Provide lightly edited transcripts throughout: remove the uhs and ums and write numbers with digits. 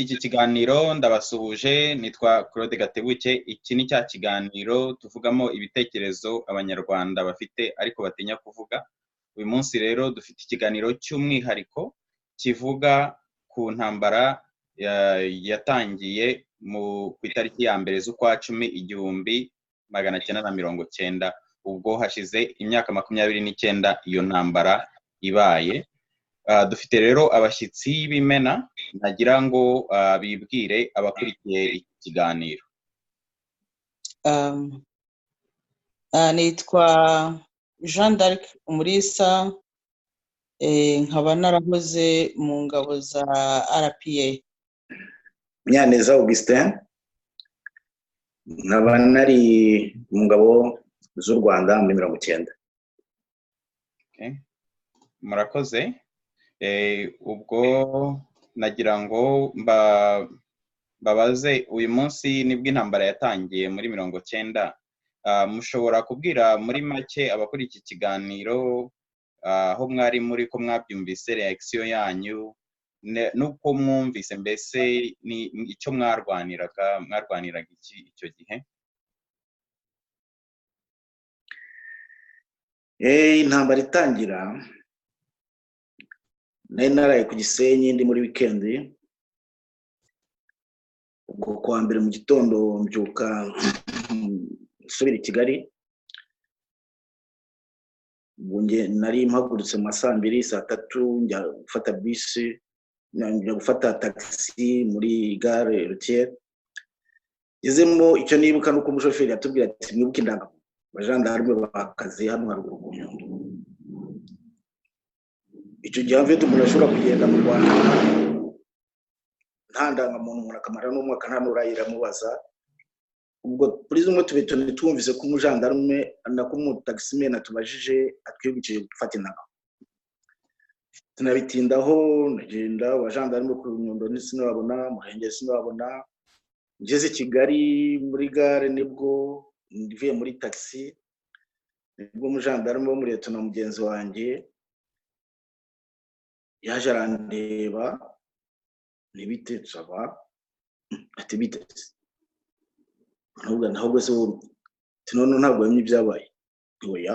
iki kiganiro ndabasuhuje, nitwa Claude Gatebuke. Iki ni cya kiganiro tuvugamo ibitekerezo abanyarwanda bafite ariko batinya kuvuga. Uyu munsi rero dufite ikiganiro cy'umwihariko kivuga ku ntambara yatangiye ku itariki ya mbere z'ukwa 10 1990, ubwo hashize imyaka 29 iyo ntambara ibaye. Dufite rero abashyitsi b'imena, nagira ngo bibwire abakurikiye iki kiganiro. Nitwa Jean d'Arc Umulisa, nkaba narahoze mu ngabo za RPA. Nyaneza Augustin, nkaba nari mu ngabo z'u Rwanda muri 90. Okay. Murakoze. Ubwo nagira ngo babaze, uyu munsi nibwo intambara yatangiye muri 90. Mushobora kubwira muri make abakuri iki kiganiro aho mwari muri ko mwabyumvise, reaction yanyu nuko mwumvise, mbese ni icyo mwarwaniraga iki icyo gihe? Intambara itangira naraye ku Gisenyi ndi muri weekend. Ubwo kwa mbere mu gitondo mbyuka nsubira i Kigali. Bunge nari mpagurutse mu saa 2 saa 3 njya gufata bisi, njya gufata taxi muri gare routière. Izemo icyo nibuka nuko umushoferi yatubwira ati mwibuke indangamo abajandarume bakaze hano haruguru ku Nyundo. Icyo gihe mfite umuntu ashobora kugenda mu Rwanda nta ndangamuntu, umuntu akamara n'umwaka nta n'urayira mubaza. Ubwo kuri zimwe tubitone twumvise ko umujandarume nako mu taximen atubajije atwibukije gufata inama. Tunabitindaho, nagenda abajandarume ku Nyundo sinababona, Muhenge sinababona. Ngeze Kigali muri gare nibwo ndivuye muri taxi, nibwo umujandarume wo muri leta na mugenzi wanjye yaje arandeba, nibite nsaba ati bite ahubwo se tinono ntabwo yamye ibyabaye. Oya,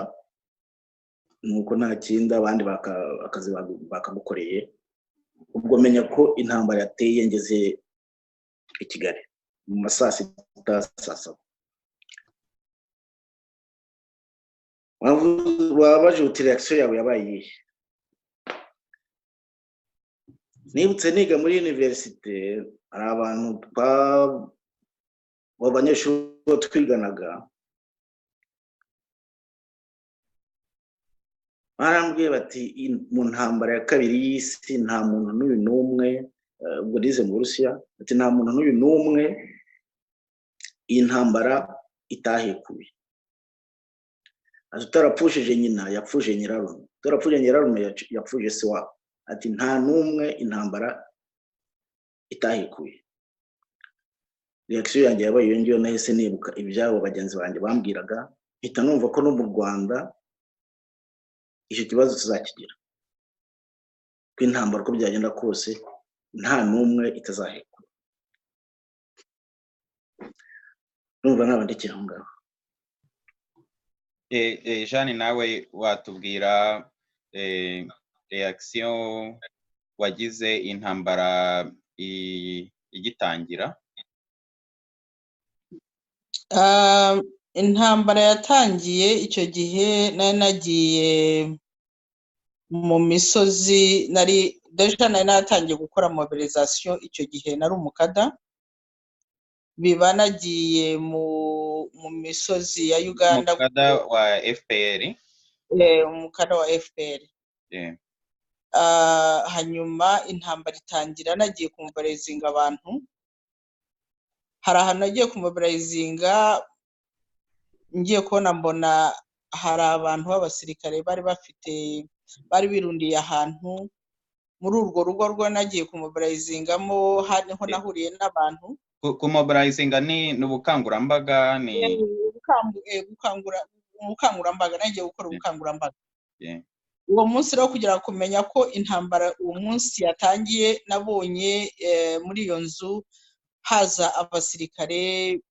nuko nta kindi abandi akazi bakagukoreye. Ubwo menya ko intambara yateye ngeze i Kigali mu masaa 6 wabaje uti reaction yawe yabaye iyihe? Nibutse niga muri universite, hari abantu b'abanyeshuri twiganaga barambwiye bati mu ntambara ya kabiri y'isi nta muntu n'uyu n'umwe, ubwo nize mu Burusiya, ati nta muntu n'uyu n'umwe iyi ntambara itahekuye. Ati utarapfushije nyina yapfuje nyirarume, utarapfuje nyirarume yapfuje se wabo. Ati nta n'umwe intambara itahekuye. Reaction yanjye yabaye iyo ngiyo, nahise nibuka ibyabo bagenzi banjye bambwiraga, mpita numva ko no mu Rwanda icyo kibazo tuzakigira, ko intambara uko byagenda kose nta n'umwe itazahekura. Numva nabandikira aho ngaho. Jeanne, nawe watubwira reaction wagize intambara igitangira? Intambara yatangiye icyo gihe nari nagiye mu misozi, nari natangiye gukora mobilisation. Icyo gihe nari umukada, biba nagiye mu misozi ya Uganda. Umukada wa FPR? Umukada wa FPR. Hanyuma intambara itangira, nagiye kumobilizinga abantu. Hari ahantu nagiye kumobilizinga, ngiye kubona mbona hari abantu b'abasirikare bari birundiye ahantu muri urwo rugo rwo nagiye kumobalizingamo. Haniho nahuriye n'abantu. Kumobilizinga ni ubukangurambaga? Ubukangurambaga, nagiye gukora ubukangurambaga. uwo munsi rero kugira kumenya ko intambara uwo munsi yatangiye, nabonye muri iyo nzu haza abasirikare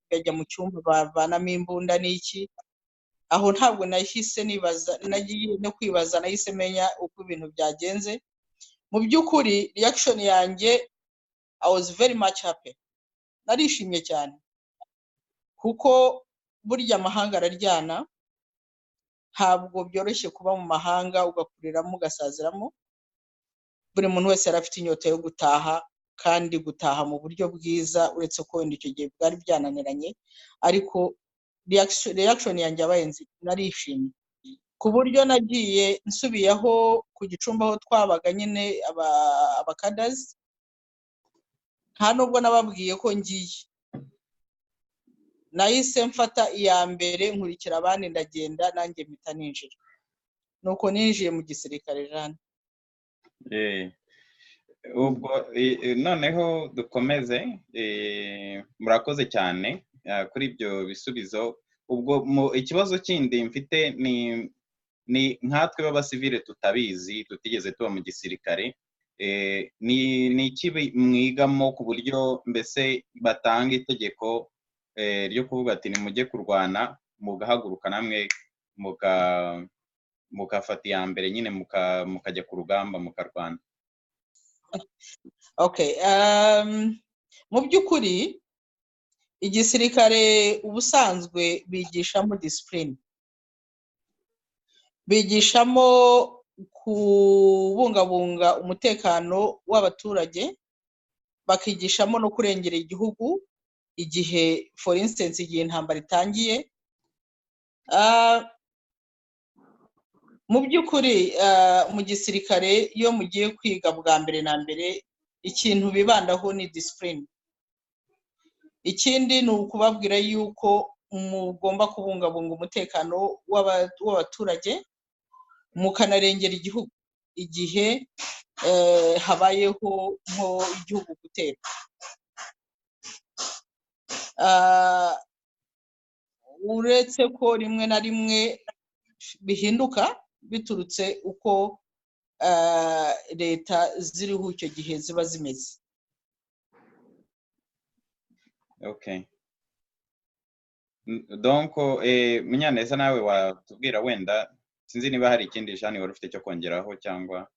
bajya mu cyumba bavanamo imbunda n'iki. Aho ntabwo nahise nibaza, nagiye no kwibaza, nahise menya uko ibintu byagenze. Mu by'ukuri reaction yanjye, I was very much happy. Narishimye cyane kuko burya amahanga araryana, ntabwo byoroshye kuba mu mahanga ugakuriramo ugasaziramo. Buri muntu wese yari afite inyota yo gutaha, kandi gutaha mu buryo bwiza, uretse ko wenda icyo gihe bwari byananiranye, ariko reaction yanjye yabaye nziza. Narishimye ku buryo nagiye nsubiyeho ku Gicumbi aho twabaga nyine abakadazi, nta nubwo nababwiye ko ngiye. Nahise mfata iya mbere nkurikira abandi, ndagenda nanjye mpita ninjira. Nuko ninjiye mu gisirikare jana. Ubwo noneho dukomeze. Murakoze cyane kuri ibyo bisubizo. Ubwo ikibazo kindi mfite ni nkatwe b'abasivile tutabizi, tutigeze tuba mu gisirikare, ni iki mwigamo ku buryo mbese batanga itegeko ryo kuvuga ati nimujye kurwana, mugahaguruka namwe mugafata iya mbere nyine mukajya ku rugamba mukarwana? Okay, mu by'ukuri igisirikare ubusanzwe bigishamo discipline, bigishamo kubungabunga umutekano w'abaturage, bakigishamo no kurengera igihugu igihe, for instance, igihe intambara itangiye. Mu by'ukuri mu gisirikare iyo mugiye kwiga bwa mbere na mbere, ikintu bibandaho ni discipline. Ikindi ni ukubabwira yuko mugomba kubungabunga umutekano w'abaturage, mukanarengera igihugu igihe habayeho nko igihugu gutera. Uretse ko rimwe na rimwe bihinduka biturutse uko leta ziriho icyo gihe ziba zimeze. Okay. Donc Munyaneza nawe watubwira, wenda sinzi niba hari ikindi Jeanne wari ufite cyo kongeraho cyangwa?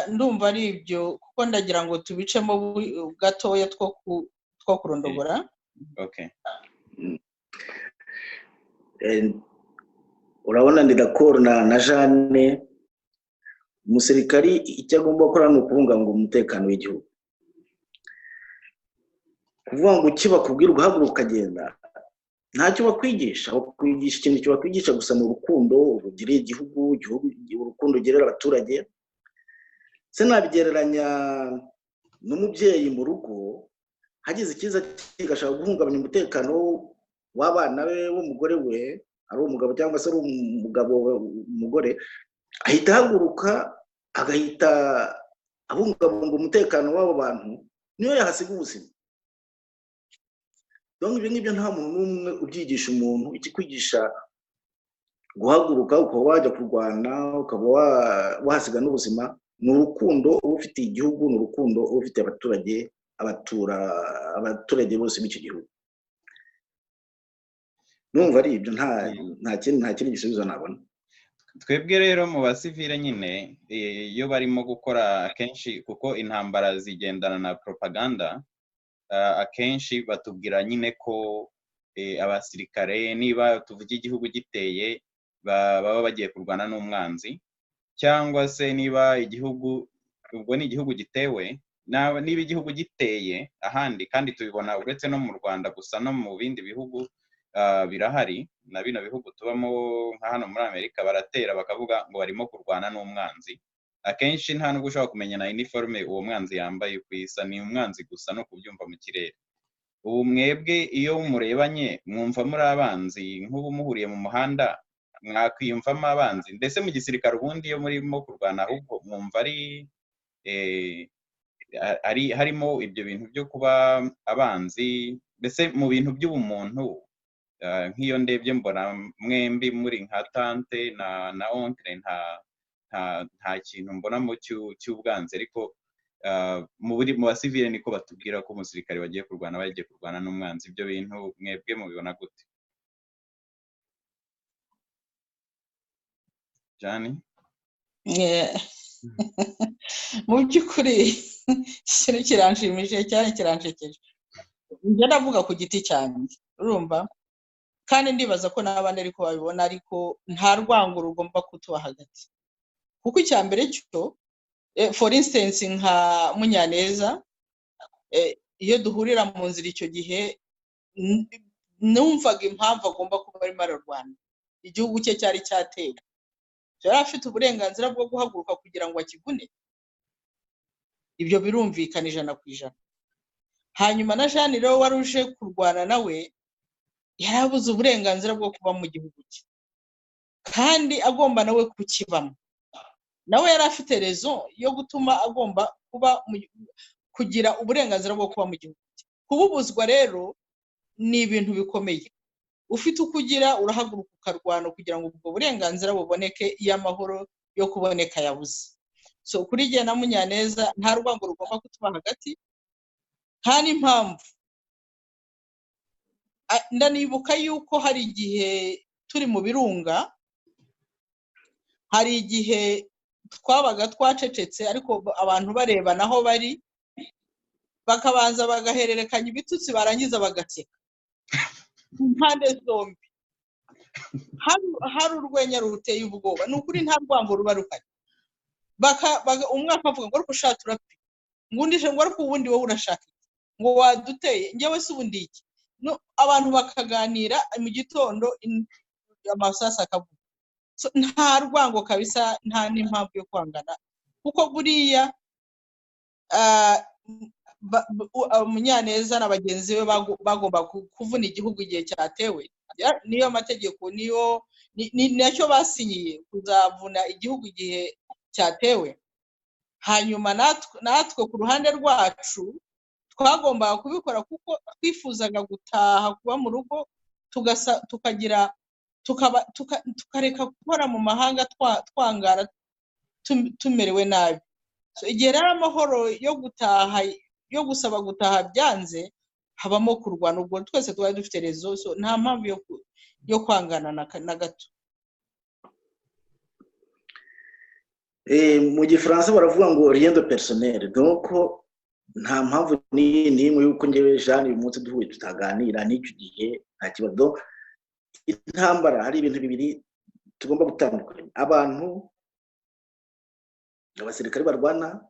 Ndumva ari ibyo, kuko ndagira ngo tubicemo gatoya two kurondogora. Okay. Urabona ndi d'accord na Jeanne. Umusirikari icyo agomba gukora ni ukubungabunga umutekano w'igihugu. Kuvuga ngo ukibakubwira ugahaguruka ukagenda, ntacyo bakwigisha. Bakwigisha ikintu cyo bakwigisha gusa mu rukundo ugirira igihugu, urukundo ugirira abaturage. Se nabigereranya n'umubyeyi mu rugo, hagize ikiza kigashaka guhungabanya umutekano w'abana be, w'umugore we, ari umugabo cyangwa se ari umugore, ahita ahaguruka agahita abungabunga umutekano w'abo bantu, niyo yahasiga ubuzima. Donc ibi ngibyo nta muntu n'umwe ubyigisha umuntu. Ikikwigisha guhaguruka ukaba wajya kurwana, ukaba wahasiga n'ubuzima, ni urukundo uba ufitiye igihugu, ni urukundo uba ufitiye abaturage bose b'icyo gihugu. Numva ari ibyo, nta kindi gisubizo nabona. Twebwe rero mu basivile nyine, iyo barimo gukora akenshi, kuko intambara zigendana na propaganda, akenshi batubwira nyine ko abasirikare niba tuvuga igihugu giteye baba bagiye kurwana n'umwanzi, cyangwa se niba igihugu, ubwo ni igihugu gitewe, niba igihugu giteye ahandi, kandi tubibona uretse no mu Rwanda gusa, no mu bindi bihugu birahari. Na bino bihugu tubamo nka hano muri Amerika baratera bakavuga ngo barimo kurwana n'umwanzi. Akenshi nta nubwo ushobora kumenya na uniforme uwo mwanzi yambaye kwisa, ni umwanzi gusa no kubyumva mu kirere. Ubu mwebwe iyo murebanye mwumva muri abanzi, nk'ubu muhuriye mu muhanda mwakwiyumvamo abanzi? Ndetse mu gisirikare ubundi iyo murimo kurwana ahubwo mwumva harimo ibyo bintu byo kuba abanzi, mbese mu bintu by'ubumuntu nk'iyo ndebye mbona mwembi muri nka tante na onkle nta kintu mbonamo cy'ubwanzi, ariko mu basivile niko batubwira ko umusirikare bagiye kurwana n'umwanzi. Ibyo bintu mwebwe mubibona gute? Jani? Mu by'ukuri ikintu kiranshimishije cyane, kiranshekeje. Njye ndavuga ku giti cyanjye, urumva, kandi ndibaza ko n'abandi ariko babibona, ariko nta rwango rugomba kutuba hagati. Kuko icya mbere cyo, for instance nka Munyaneza, iyo duhurira mu nzira icyo gihe numvaga impamvu agomba kuba arimo ararwana. Igihugu cye cyari cyatewe, yari afite uburenganzira bwo guhaguruka kugira ngo akigune. Ibyo birumvikana 100%. Hanyuma na Jeanne rero wari uje kurwana nawe, yarabuze uburenganzira bwo kuba mu gihugu cye, kandi agomba nawe kukibamo. Nawe yari afite raison yo gutuma agomba kugira uburenganzira bwo kuba mu gihugu cye. Kububuzwa rero ni ibintu bikomeye. Ufite uko ugira, urahaguruka ukarwana kugira ngo ubwo burenganzira buboneke, iyo amahoro yo kuboneka yabuze. So kuri jye na Munyaneza nta rwango rugomba kutuba hagati, nta n'impamvu. Ndanibuka yuko hari igihe turi mu birunga, hari igihe twabaga twacecetse, ariko abantu bareba naho bari, bakabanza bagahererekanya ibitutsi, barangiza bagaseka impande zombi. Hari urwenya ruteye ubwoba, ni ukuri nta rwango ruba ruhari. Umwe akavuga ngo ariko ushaka turapfa, ngundi ngo ariko ubundi wowe urashaka ngo waduteye, njyewe se ubundi iki. Abantu bakaganira mu gitondo, amasasa akavuga. Nta rwango kabisa, nta n'impamvu yo kwangana, kuko buriya Munyaneza na bagenzi be bagomba kuvuna igihugu igihe cyatewe. Niyo mategeko, nacyo basinyiye, kuzavuna igihugu igihe cyatewe. Hanyuma natwe ku ruhande rwacu twagombaga kubikora, kuko twifuzaga gutaha kuba mu rugo, tukareka gukora mu mahanga twangara tumerewe nabi. Igihe rero amahoro yo gusaba gutaha byanze, habamo kurwana. Ubwo twese twari dufite rezo, nta mpamvu yo kwangana na gato. Mu gifaransa baravuga ngo rien de personnel, donc nta mpamvu n'imwe yuko njyewe Jeanne uyu munsi duhuye tutaganira n'icyo gihe, nta kibazo. Intambara hari ibintu bibiri tugomba gutandukanya: abantu, abasirikare barwana,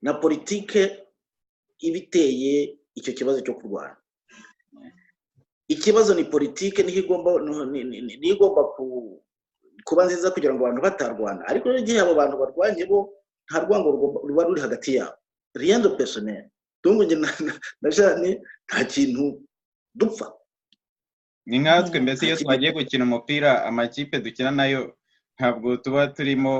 na politike ibiteye icyo kibazo cyo kurwana. Ikibazo ni politike, niyo igomba kuba nziza kugira ngo abantu batarwana. Ariko igihe abo bantu barwanye bo, nta rwango ruba ruri hagati yabo, rien de personnel. Donc njye na Jeanne nta kintu dupfa. Ni nkatwe mbese iyo twagiye gukina umupira, amakipe dukina nayo ntabwo tuba turimo,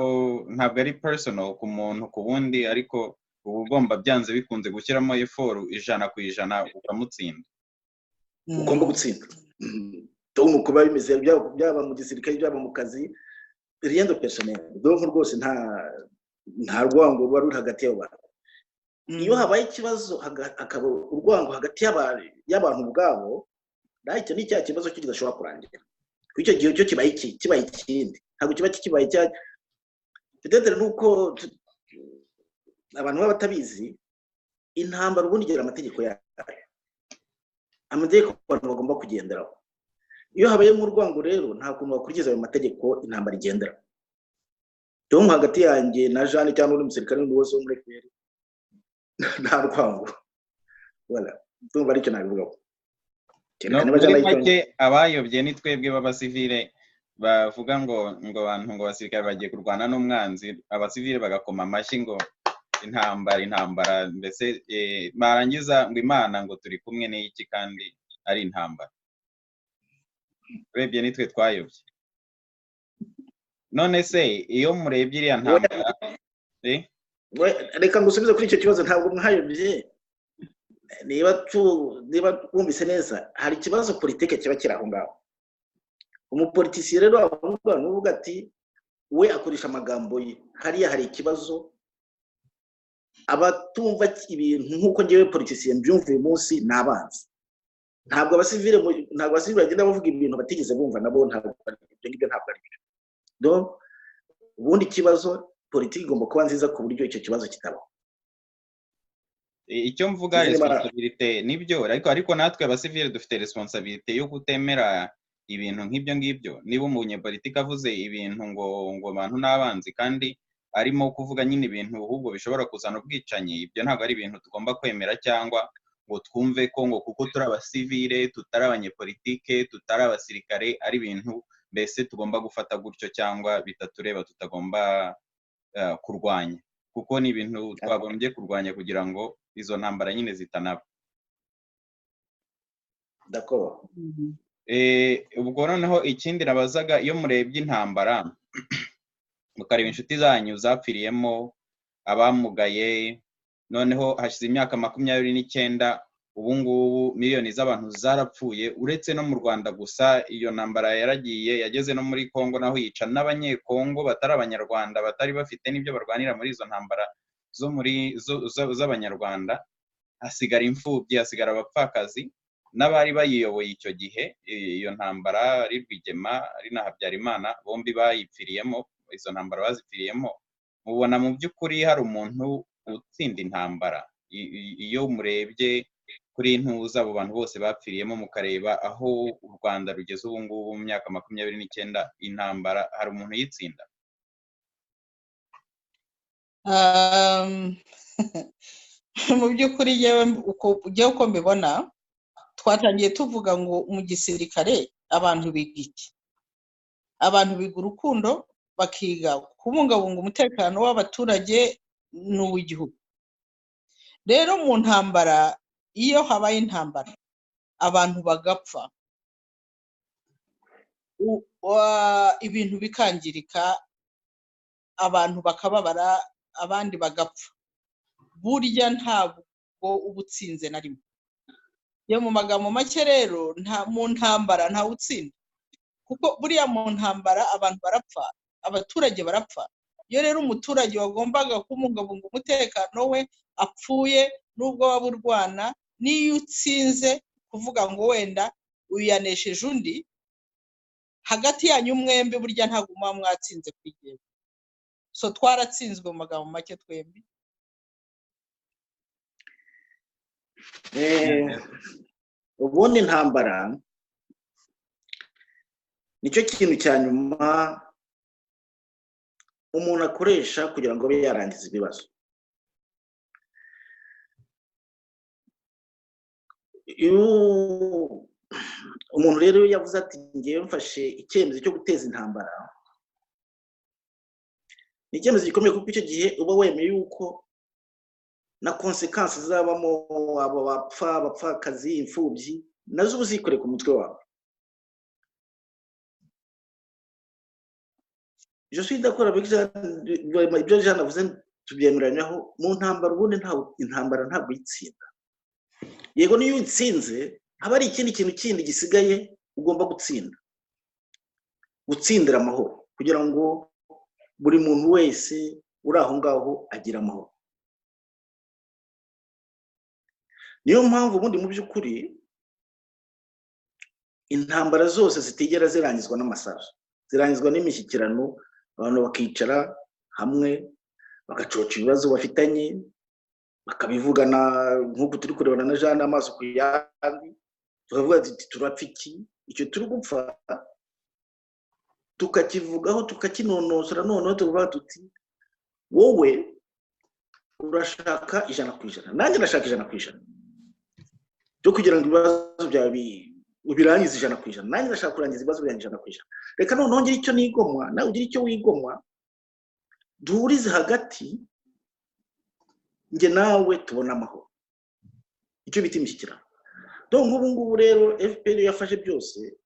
ntabwo ari personal ku muntu ku wundi, ariko uba ugomba byanze bikunze gushyiramo effort 100% ukamutsinda. Ugomba gutsinda. Tom kuba bimeze byaba mu gisirikare, byaba mu kazi, rien de personnel. Donc rwose nta rwango ruba ruri hagati y'abantu. Iyo habaye ikibazo akaba urwango hagati y'abantu ubwabo, icyo ni cya kibazo kidashobora kurangira. Icyo gihe cyo kibaye ikindi, ntabwo kiba kibaye cya peut-être nuko abantu baba batabizi. Intambara ubundi igira amategeko yayo, amategeko abantu bagomba kugenderaho. Iyo habaye mu rwango rero, nta kuntu bakurikiza ayo mategeko intambara igendera. Tom hagati yanjye na Jeanne cyangwa undi musirikare n'undi wose wo muri FPR, nta rwango. Voilà, ndumva aricyo nabivugaho. Muri make abayobye ni twebwe b'abasivile bavuga ngo abantu ngo abasirikare bagiye kurwana n'umwanzi, abasivile bagakoma amashyi ngo intambara, mbese barangiza ngo Imana ngo turi kumwe n'iki kandi ari intambara. Urebye nitwe twayobye. None se iyo murebye iriya ntambara, reka ngusubize kuri icyo kibazo. Ntabwo mwayobye, niba wumvise neza hari ikibazo politike kiba kiri aho ngaho. Umupolitisiye rero avuga n'uvuga ati we akoresha amagambo ye, hariya hari ikibazo abatumva ibintu nk'uko ngewe politician mbyumva uyu munsi ni abanzi. Ntabwo abasivile bagenda bavuga ibintu batigeze bumva, nabo ntabwo ibyo ngibyo ntabwo ari byo. Donc ubundi kibazo politiki igomba kuba nziza ku buryo icyo kibazo kitabaho. Icyo mvuga responsabilité nibyo, ariko natwe abasivile dufite responsabilité yo kutemera ibintu nk'ibyo ngibyo. Niba umunyepolitiki avuze ibintu ngo abantu n'abanzi kandi arimo kuvuga nyine ibintu ahubwo bishobora kuzana ubwicanyi, ibyo ntabwo ari ibintu tugomba kwemera, cyangwa ngo twumve ko ngo kuko turi abasivile tutari abanyepolitike tutari abasirikare ari ibintu mbese tugomba gufata gutyo cyangwa bitatureba tutagomba kurwanya, kuko ni ibintu twagombye kurwanya kugira ngo izo ntambara nyine zitanaba. D'accord. Ubwo noneho ikindi nabazaga, iyo murebye intambara mukareba inshuti zanyu zapfiriyemo, abamugaye, noneho hashize imyaka 29, ubu ngubu miliyoni z'abantu zarapfuye, uretse no mu Rwanda gusa iyo ntambara yaragiye yageze no muri Kongo, naho yica n'abanyekongo batari abanyarwanda, batari bafite n'ibyo barwanira muri izo ntambara zo muri z'abanyarwanda. Hasigara imfubyi, hasigara abapfakazi n'abari bayiyoboye icyo gihe. Iyo ntambara ari Rwigema ari na Habyarimana, bombi bayipfiriyemo, izo ntambara bazipfiriyemo. Mubona mu by'ukuri hari umuntu utsinda intambara? Iyo murebye kuri intuza abo bantu bose bapfiriyemo, mukareba aho u Rwanda rugeze ubu ngubu mu myaka 29, intambara hari umuntu yitsinda? Mu by'ukuri uko mbibona, twatangiye tuvuga ngo mu gisirikare abantu biga iki? Abantu biga urukundo, bakiga kubungabunga umutekano w'abaturage n'uw'igihugu. Rero mu ntambara, iyo habaye intambara abantu bagapfa, ibintu bikangirika, abantu bakababara, abandi bagapfa, burya ntabwo ubutsinze na rimwe. Yo mu magambo make rero, mu ntambara nta utsinda, kuko buriya mu ntambara abantu barapfa, abaturage barapfa. Iyo rero umuturage wagombaga kubungabunga umutekano we apfuye, nubwo waba urwana, niyo utsinze kuvuga ngo wenda uyanesheje undi, hagati yanyu mwembi burya ntabwo muba mwatsinze kwigera. So twaratsinzwe mu magambo make twembi. Ubundi intambara nicyo kintu cya nyuma umuntu akoresha kugira ngo abe yarangiza ibibazo. Umuntu rero yavuze ati ngiye mfashe icyemezo cyo guteza intambara, ni icyemezo gikomeye, kuko icyo gihe uba wemeye yuko na consequences zabamo abo bapfakazi, imfubyi, nazo uzikore ku mutwe wawe. Je suis d'accord avec ibyo Jean avuze, tubyemeranyaho. Mu ntambara ubundi intambara ntabwo yitsinda. Yego niyo utsinze haba ari ikindi kintu kindi gisigaye ugomba gutsinda, gutsindira amahoro, kugira ngo buri muntu wese uri aho ngaho agira amahoro. Niyo mpamvu ubundi mu by'ukuri intambara zose zitigera zirangizwa n'amasasu, zirangizwa n'imishyikirano, abantu bakicara hamwe bagacoca ibibazo bafitanye, bakabivugana nk'uko turi kurebana na Jean amaso ku yandi, tukavuga ati turapfa iki, icyo turi gupfa tukakivugaho, tukakinonosora, noneho tuvuga tuti wowe urashaka 100%, nanjye ndashaka 100%, byo kugira ngo ibibazo byawe ubirangize 100%, nanjye ndashaka kurangiza ibibazo byanjye 100%. Reka noneho ngire icyo nigomwa, nawe ugire icyo wigomwa, duhurize hagati, nge nawe tubona amahoro, icyo bita imishyikirano. Donc ubu ngubu rero FPR yafashe byose,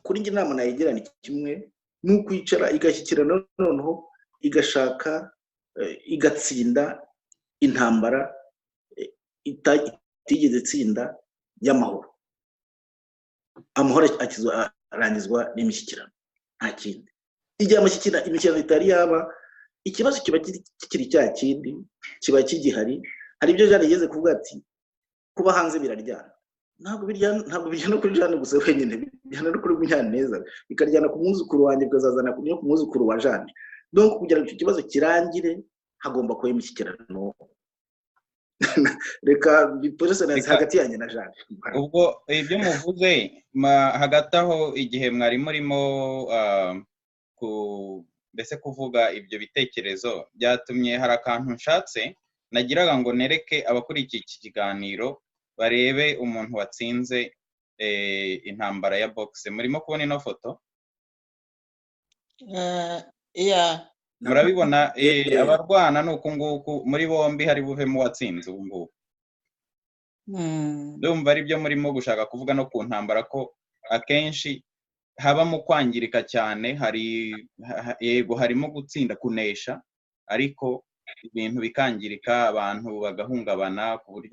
kuri nge inama nayigerana kimwe, ni ukwicara igashyikirana, noneho igashaka igatsinda intambara itigeze tsinda y'amahoro. Amahoro arangizwa n'imishyikirano, nta kindi. Igihe imishyikirano itari yaba, ikibazo kiba kikiri cya kindi, kiba kigihari. Hari ibyo Jeanne yigeze kuvuga ati kuba hanze biraryana. Ntabwo bijyana kuri Jeanne gusa wenyine, bijyana no kuri Munyaneza, bikaryana ku mwuzukuru wanjye, bikazazana ku mwuzukuru wa Jeanne. Donc kugira ngo icyo kibazo kirangire hagomba kuba imishyikirano. Reka biporese hagati yanjye na Jeanne. Ubwo ibyo muvuze hagati aho igihe mwari murimo mbese kuvuga ibyo bitekerezo byatumye hari akantu nshatse nagiraga ngo nereke abakurikiye iki kiganiro barebe umuntu watsinze intambara ya boxe. Murimo kubona ino foto? Murabibona abarwana nuko nguko muri bombi hari buvemo watsinze ubu ngubu. Ndumva ari byo murimo gushaka kuvuga no ku ntambara ko akenshi haba mu kwangirika cyane, yego harimo gutsinda kunesha, ariko ibintu bikangirika, abantu bagahungabana ku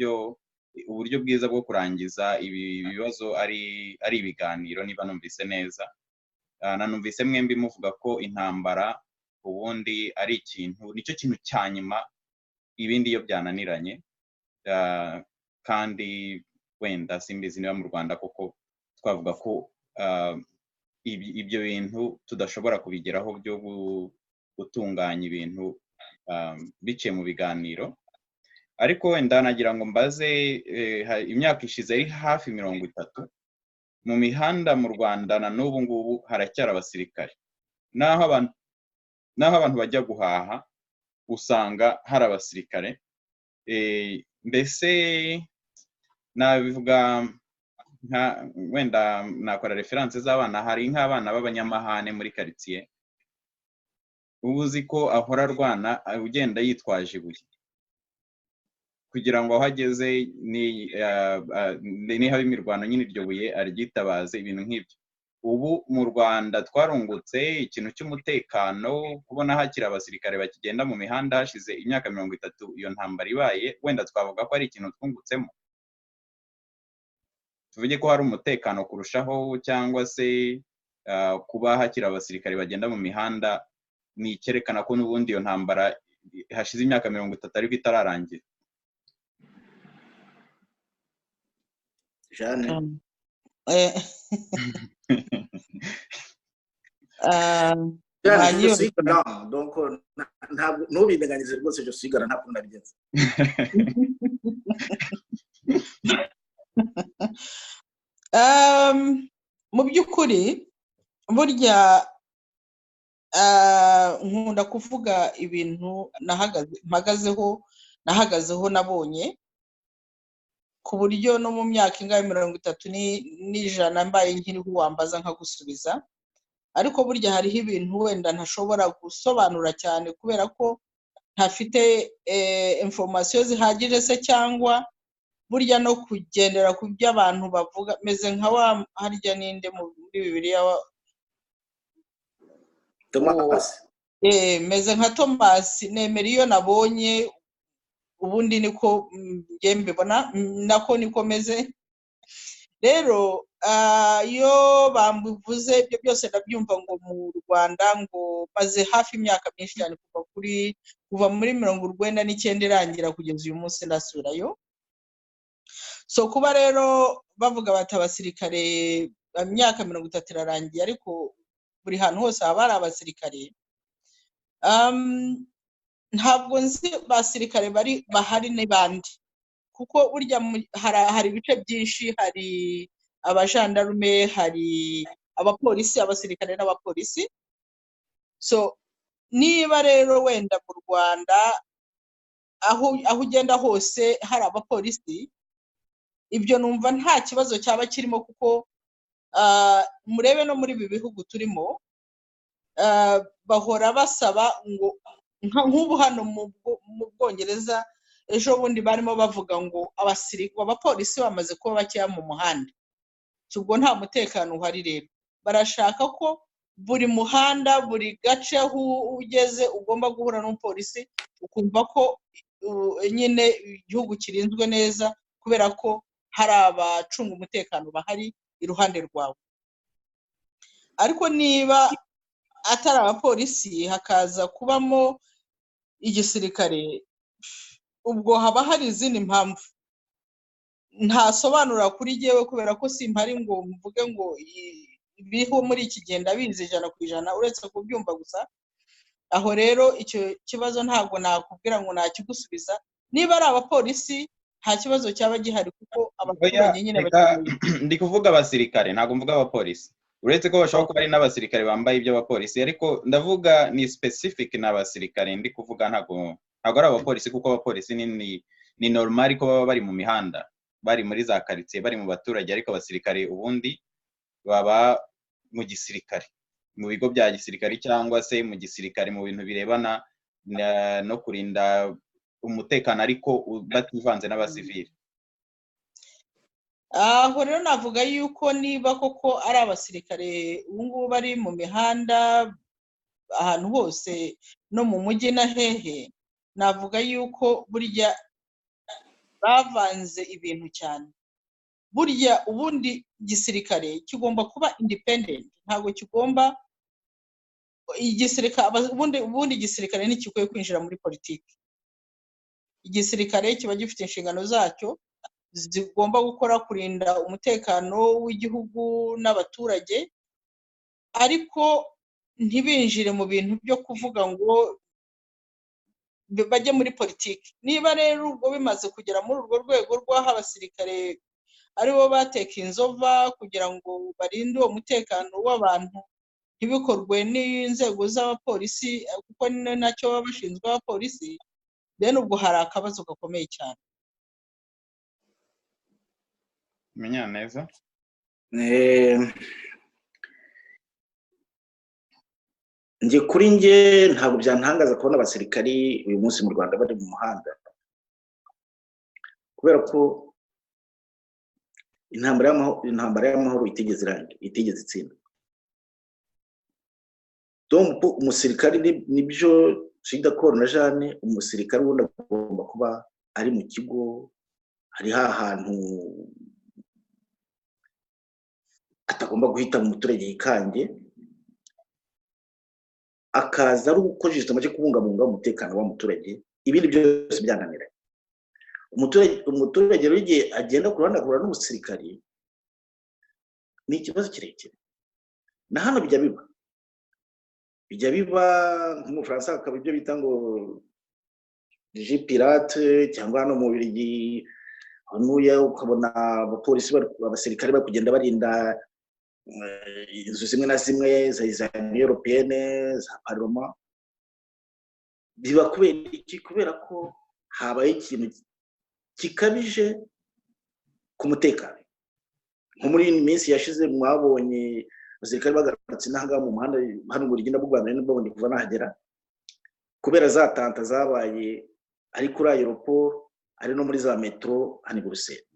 uburyo bwiza bwo kurangiza ibi bibazo ari ibiganiro. Niba numvise neza, nanumvise mwembi muvuga ko intambara ubundi ari ikintu, nicyo kintu cya nyuma ibindi iyo byananiranye, kandi wenda simbizi niba mu Rwanda koko twavuga ko ibyo bintu tudashobora kubigeraho byo gutunganya ibintu biciye mu biganiro. Ariko wenda nagira ngo mbaze, imyaka ishize ari hafi 30 mu mihanda mu Rwanda na n'ubu ngubu haracyari abasirikare. Naho abantu bajya guhaha usanga hari abasirikare. Mbese nabivuga wenda nakora reference z'abana, hari nk'abana b'abanyamahane muri quartier ubuzi ko ahora arwana ugenda yitwaje ibuye kugira ngo aho ageze ni haba imirwano nyine iryo buye aryitabaze, ibintu nk'ibyo. Ubu mu Rwanda twarungutse ikintu cy'umutekano, kubona hakiri abasirikare bakigenda mu mihanda hashize imyaka 30 iyo ntambara ibaye, wenda twavuga ko ari ikintu twungutsemo. Tuvuge ko hari umutekano kurushaho, cyangwa se kuba hakiri abasirikare bagenda mu mihanda ni icyerekana ko n'ubundi iyo ntambara hashize imyaka 30 ariko itararangira. Jeanne je suis galant, donc ntubindeganize rwose, je suis galant, ntabwo nabigenza. Mu by'ukuri burya nkunda kuvuga ibintu nahagazeho nabonye, ku buryo no mu myaka ingahe 30 n'ijana mbaye nkiriho wambaza nkagusubiza. Ariko burya hariho ibintu wenda ntashobora gusobanura cyane kubera ko ntafite information zihagije se, cyangwa burya no kugendera ku byo abantu bavuga, meze nka harya ninde muri Bibiliya Thomas. Meze nka Thomas, nemera iyo nabonye, ubundi niko ngiye mbibona, nako niko meze. Rero iyo bambivuze ibyo byose ndabyumva ngo mu Rwanda ngo maze hafi imyaka myinshi cyane, kuva muri 1999 irangira kugeza uyu munsi ndasubirayo. So kuba rero bavuga bati abasirikare imyaka 30 irarangiye ariko buri hantu hose haba hari abasirikare, ntabwo nzi basirikare bahari n'abandi, kuko burya hari ibice byinshi, hari abajandarume, hari abapolisi, abasirikare n'abapolisi. So niba rero wenda mu Rwanda aho ugenda hose hari abapolisi, ibyo numva nta kibazo cyaba kirimo, kuko murebe no muri ibi bihugu turimo bahora basaba ngo, nk'ubu hano mu Bwongereza ejo bundi barimo bavuga ngo abapolisi bamaze kuba bakeya mu muhanda. Ubwo nta mutekano uhari. Rero barashaka ko buri muhanda, buri gace aho ugeze ugomba guhura n'umupolisi, ukumva ko nyine igihugu kirinzwe neza, kubera ko hari abacunga umutekano bahari iruhande rwawe. Ariko niba atari abapolisi hakaza kubamo igisirikare, ubwo haba hari izindi mpamvu ntasobanura kuri jyewe, kubera ko simpari ngo mvuge ngo ibiho muri iki gihe ndabizi 100% uretse kubyumva gusa. Aho rero icyo kibazo ntabwo nakubwira ngo nakigusubiza. Niba ari abapolisi nta kibazo cyaba gihari, kuko abaturage nyine ndi kuvuga abasirikare, ntabwo mvuga abapolisi. Uretse ko bashobora kuba ari n'abasirikare bambaye iby'abapolisi, ariko ndavuga ni specific n'abasirikare ndi kuvuga, ntabwo ari abapolisi, kuko abapolisi ni normal ko baba bari mu mihanda, bari muri za quartier, bari mu baturage, ariko abasirikare ubundi baba mu gisirikare, mu bigo bya gisirikare cyangwa se mu gisirikare mu bintu birebana no kurinda umutekano, ariko bativanze n'abasivili. Aho rero navuga yuko niba koko ari abasirikare ubu ngubu bari mu mihanda ahantu hose no mu mujyi na hehe, navuga yuko burya bavanze ibintu cyane. Burya ubundi gisirikare kigomba kuba independent, ntabwo kigomba ubundi gisirikare ntikikwiye kwinjira muri politiki. Igisirikare kiba gifite inshingano zacyo zigomba gukora, kurinda umutekano w'igihugu n'abaturage, ariko ntibinjire mu bintu byo kuvuga ngo bajye muri politiki. Niba rero ubwo bimaze kugera muri urwo rwego rw'aho abasirikare aribo bateka inzova kugira ngo barinde uwo mutekano w'abantu ntibikorwe n'inzego z'abapolisi, kuko nacyo baba bashinzwe abapolisi, then ubwo hari akabazo gakomeye cyane. Menya neza. Nge kuri nge ntabwo byantangaza kubona abasirikari uyu munsi mu Rwanda bari mu muhanda, kubera ko intambara y'amahoro itigeze itsinda. Donc umusirikari nibyo Shida Koro na Jane, umusirikari wundi agomba kuba ari mu kigo, hari hantu atagomba guhita mu muturage yikange, akaza ari ukojeje amaje kubungabunga umutekano w'umuturage, ibindi byose byananiranye. Umuturage rero igihe agenda kurandagura n'umusirikari ni ikibazo kirekire. Na hano bijya biba nk'umufaransa akaba ibyo bita ngo je pirate, cyangwa hano mu Bubiligi hanuye ukabona abapolisi abasirikare bari kugenda barinda inzu zimwe na zimwe za Européenne, za Parlement. Biba kubera ko habaye ikintu kikabije ku mutekano. Nko muri iyi minsi yashize mwabonye abasirikare bagarutse n'ahangaha mu muhanda hano mu Rwanda bw'u Rwanda n'ubonye kuva nahagera, kubera za tanta zabaye ari kuri aeroport, ari no muri za metro hano i Bruxelles.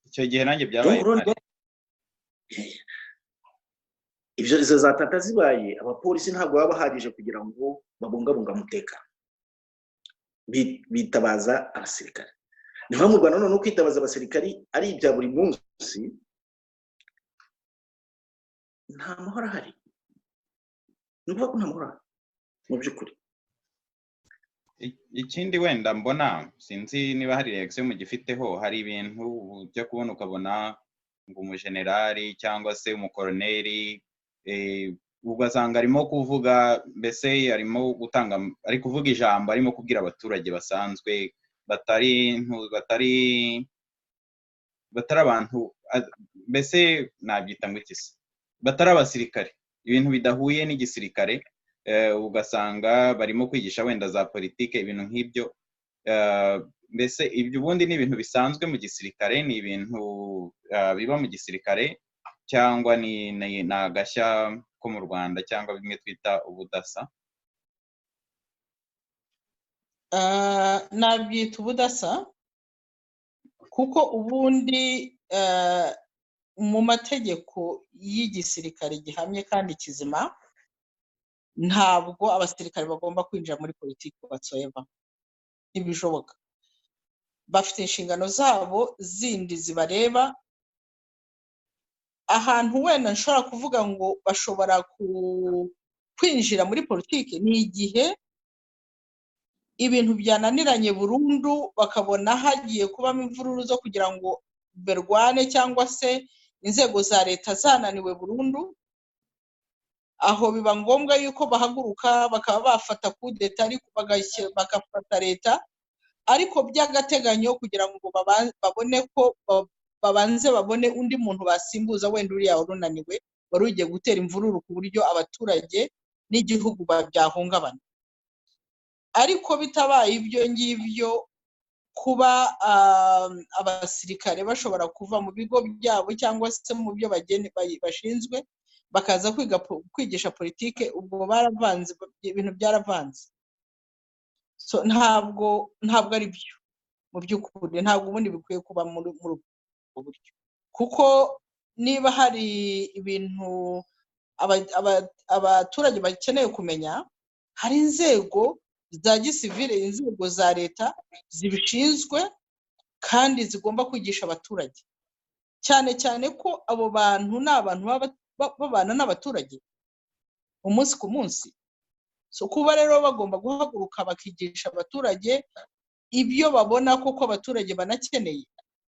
Icyo gihe nanjye byabaye. Ibyo izo za tanta zibaye, abapolisi ntabwo baba bahagije kugira ngo babungabunga umutekano, bitabaza abasirikare. Niho mu Rwanda none kwitabaza abasirikari ari ibya buri munsi, nta mahoro ahari. Nuvuga ko nta mahoro mu by'ukuri. Ikindi wenda mbona, sinzi niba hari reaction mu gifiteho, hari ibintu byo kubona ukabona ngo umujenerali cyangwa se umukoroneri ugasanga arimo kuvuga, mbese arimo gutanga, ari kuvuga ijambo, arimo kubwira abaturage basanzwe batari abantu, mbese nabyita ngo iki se, batari abasirikare, ibintu bidahuye n'igisirikare. Ugasanga barimo kwigisha wenda za politike, ibintu nk'ibyo. Mbese ibyo ubundi ni ibintu bisanzwe mu gisirikare, ni ibintu biba mu gisirikare, cyangwa ni agashya ko mu Rwanda, cyangwa bimwe twita ubudasa? Nabyita ubudasa, kuko ubundi mu mategeko y'igisirikare gihamye kandi kizima, ntabwo abasirikare bagomba kwinjira muri politiki whatsoever. Ntibishoboka. bafite inshingano zabo zindi zibareba. Ahantu wenda nshobora kuvuga ngo bashobora kwinjira muri politiki ni igihe ibintu byananiranye burundu, bakabona hagiye kubamo imvururu zo kugira ngo berwane, cyangwa se inzego za leta zananiwe burundu. Aho biba ngombwa yuko bahaguruka bakaba bafata kudeta, ariko bagafata leta ariko by'agateganyo, kugira ngo babone ko babanze babone undi muntu basimbuza, wenda uriya warunaniwe wari ugiye gutera imvururu ku buryo abaturage n'igihugu byahungabana. Ariko bitabaye ibyo ngibyo, kuba abasirikare bashobora kuva mu bigo byabo cyangwa se mu byo bashinzwe bakaza kwigisha politike, ubwo baravanze, ibintu byaravanze. So ntabwo ari byo mu by'ukuri, ntabwo ubundi bikwiye kuba muri ubwo buryo, kuko niba hari ibintu abaturage bakeneye kumenya, hari inzego za gisivile, inzego za leta zibishinzwe kandi zigomba kwigisha abaturage, cyane cyane ko abo bantu ni abantu babana n'abaturage umunsi ku munsi. So kuba rero bagomba guhaguruka bakigisha abaturage ibyo babona koko abaturage banakeneye.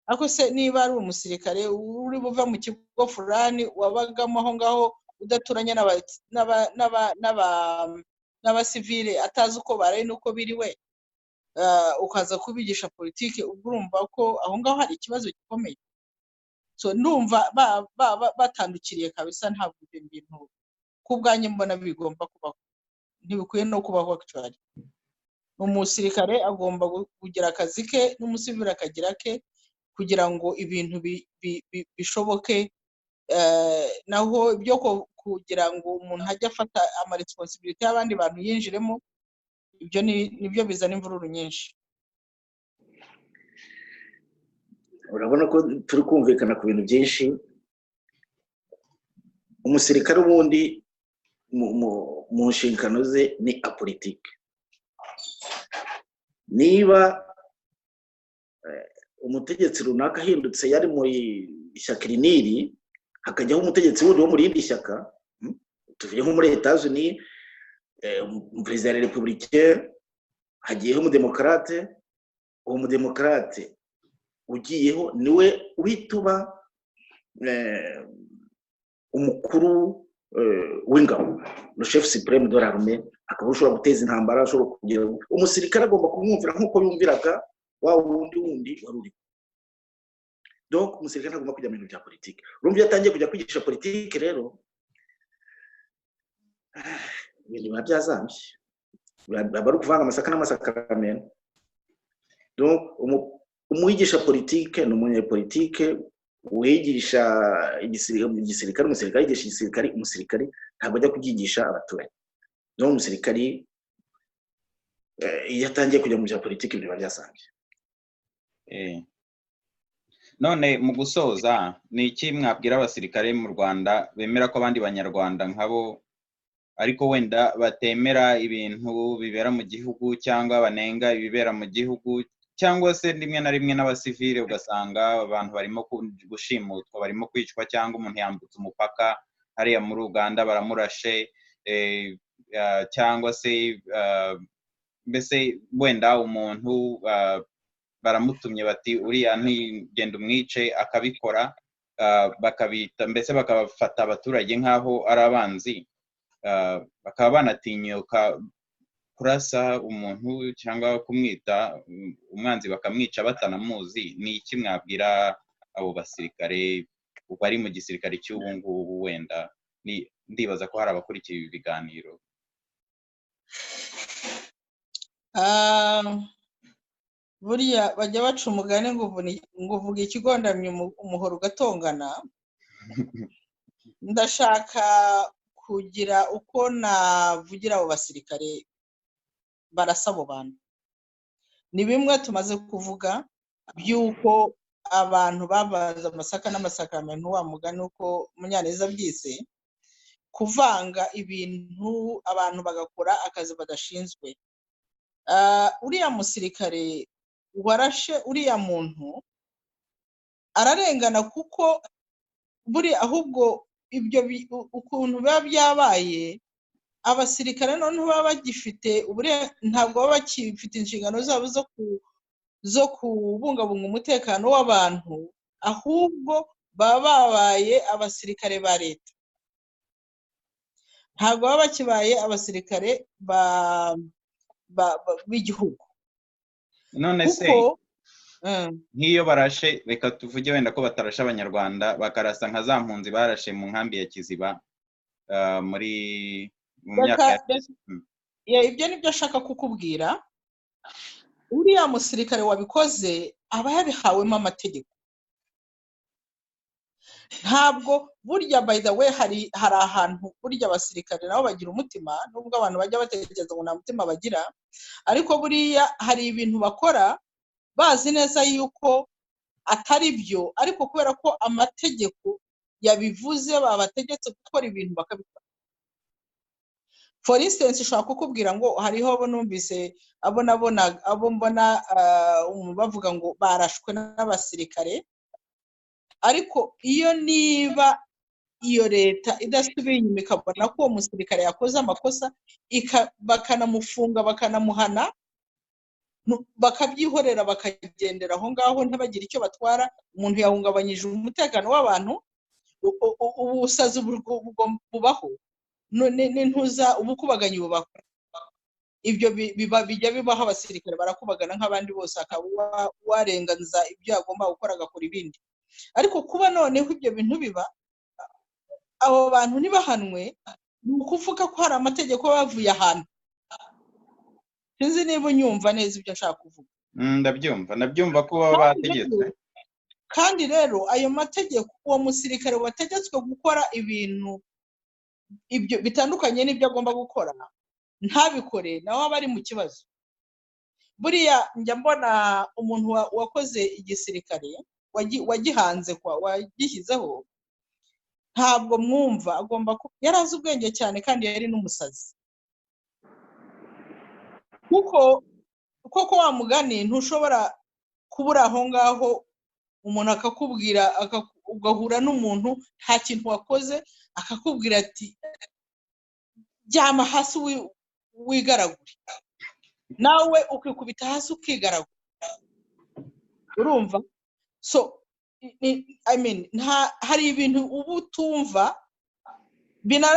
Ariko se niba ari umusirikare uri buva mu kigo fulani wabagamo aho ngaho udaturanye n'abasivile, atazi uko baraye n'uko biriwe, ukaza kubigisha politiki, ubwo urumva ko aho ngaho hari ikibazo gikomeye. So ndumva batandukiriye kabisa, ntabwo ibyo bintu ku bwanjye mbona bigomba kubaho, ntibikwiye no kubaho actually. Umusirikare agomba kugira akazi ke n'umusivile akagira ke, kugira ngo ibintu bishoboke. Naho ibyo kugira ngo umuntu ajye afata responsibility y'abandi bantu yinjiremo, ibyo nibyo bizana imvururu nyinshi. Urabona ko turi kumvikana ku bintu byinshi. Umusirikare ubundi mu nshingano ze ni apolitike. Niba umutegetsi runaka ahindutse yari mu ishyaka riniri, hakajyaho umutegetsi wundi wo mu rindi shyaka, tuvuye nko muri Etats-Unis, perezida wa repubulika, hagiyeho umudemokarate, uwo mudemokarate ugiyeho niwe wituba umukuru w'ingabo, le chef supreme de l'armée, akaba ushobora guteza intambara, ashobora kugira umusirikare agomba kumwumvira nk'uko yumviraga wa wundi wari uri. Donc umusirikare ntagomba kujya mu bintu bya politiki. Urumva iyo atangiye kujya kwigisha politiki rero ibintu biba byazambye, bari kuvanga amasaka n'amasakaramentu. Donc umwigisha politiki ni umunyapolitike wigisha igisirikare, umusirikare yigisha igisirikare, umusirikare ntabwo ajya kubyigisha abaturage. Donc umusirikare iyo atangiye kujya mu bya politiki biba byazambye. None mu gusoza, ni iki mwabwira abasirikare mu Rwanda bemera ko abandi banyarwanda nkabo ariko wenda batemera ibintu bibera mu gihugu, cyangwa banenga ibibera mu gihugu, cyangwa se rimwe na rimwe n'abasivile ugasanga abantu barimo gushimutwa, barimo kwicwa, cyangwa umuntu yambutse umupaka hariya muri Uganda baramurashe, cyangwa se mbese wenda umuntu baramutumye bati uriya ntigenda umwice, akabikora, bakabita mbese bakabafata abaturage nk'aho ari abanzi, bakaba banatinyuka kurasa umuntu cyangwa kumwita umwanzi bakamwica batanamuzi. Ni iki mwabwira abo basirikare bari mu gisirikare cy'ubu ngubu? Wenda ndibaza ko hari abakurikiye ibi biganiro. Buriya bajya baca umugani ngo uvuga ikigondamye umuhoro ugatongana. Ndashaka kugira uko navugira abo basirikare barasa abo bantu. Ni bimwe tumaze kuvuga by'uko abantu babaza amasaka n'amasakaramentu, wa mugani uko Munyaneza byise, kuvanga ibintu abantu bagakora akazi badashinzwe. Uriya musirikare warashe uriya muntu ararengana, kuko buri ahubwo ibyo ukuntu biba byabaye, abasirikare noneho baba bagifite ntabwo baba bakifite inshingano zabo zo kubungabunga umutekano w'abantu, ahubwo baba babaye abasirikare ba leta, ntabwo baba bakibaye abasirikare b'igihugu. none se nk'iyo barashe, reka tuvuge wenda ko batarashe abanyarwanda, bakarasa nka za mpunzi barashe mu nkambi ya Kiziba mu myaka ibyo nibyo ashaka kukubwira. Uriya musirikare wabikoze aba yabihawemo amategeko. Ntabwo burya, by the way, hari ahantu burya abasirikare nabo bagira umutima, nubwo abantu bajya batekereza ngo nta mutima bagira, ariko buriya hari ibintu bakora bazi neza yuko atari byo, ariko kubera ko amategeko yabivuze babategetse gukora ibintu bakabikora. For instance, ushobora kukubwira ngo hariho abo numvise abo mbona bavuga ngo barashwe n'abasirikare, ariko niba iyo leta idasubiye inyuma ikabona ko uwo musirikare yakoze amakosa, bakanamufunga bakanamuhana, bakabyihorera bakagendera aho ngaho ntibagire icyo batwara, umuntu yahungabanyije umutekano w'abantu, ubusazi bubaho, n'intuza ubukubaganyi bubaho. Ibyo bijya bibaho, abasirikare barakubagana nk'abandi bose, akaba warenganza ibyo yagomba gukora agakora ibindi. Ariko kuba noneho ibyo bintu biba, abo bantu ntibahanwe, ni ukuvuga ko hari amategeko bavuye ahantu. Sinzi niba unyumva neza ibyo ashaka kuvuga. ndabyumva ko baba bategetswe. Kandi rero ayo mategeko, uwo musirikare wategetswe gukora ibintu ibyo bitandukanye n'ibyo agomba gukora, ntabikore, nawe aba ari mu kibazo. Buriya njya mbona umuntu wakoze igisirikare, wagihanze wagishyizeho, ntabwo mwumva agomba yari azi ubwenge cyane kandi yari n'umusazi, kuko wa mugani ntushobora kubura aho ngaho umuntu akakubwira, ugahura n'umuntu nta kintu wakoze, akakubwira ati jyama hasi wigaragure, nawe ukikubita hasi ukigaragura. Urumva? So hari ibintu uba utumva,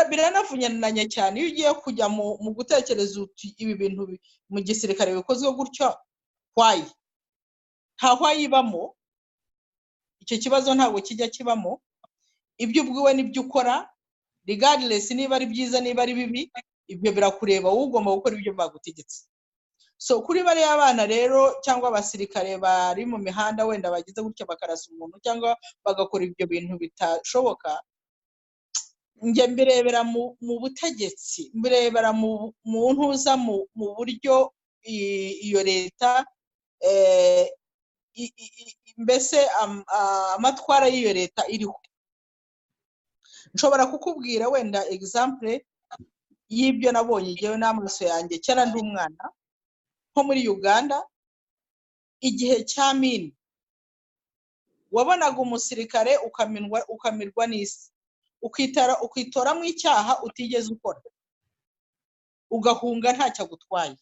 biranavunyanya cyane iyo ugiye kujya mu gutekereza uti ibi bintu mu gisirikare bikozwe gutyo, nta wayibamo. Icyo kibazo ntabwo kijya kibamo. Ibyo ubwiwe n'ibyo ukora, regardless niba ari byiza niba ari bibi, ibyo birakureba, wowe ugomba gukora ibyo bagutegetse. So kuri bariya abana rero, cyangwa abasirikare bari mu mihanda wenda bagize gutyo bakarasa umuntu cyangwa bagakora ibyo bintu bitashoboka, njye mbirebera mu butegetsi, mbirebera mu ntuza, mu buryo iyo leta mbese amatwara y'iyo leta iriho. Nshobora kukubwira wenda example y'ibyo nabonye igihe n'amaso yanjye cyera ndi umwana, nko muri Uganda, igihe cya mine, wabonaga umusirikare ukamirwa n'isi, ukitoramo icyaha utigeze ukora, ugahunga ntacyo agutwaye.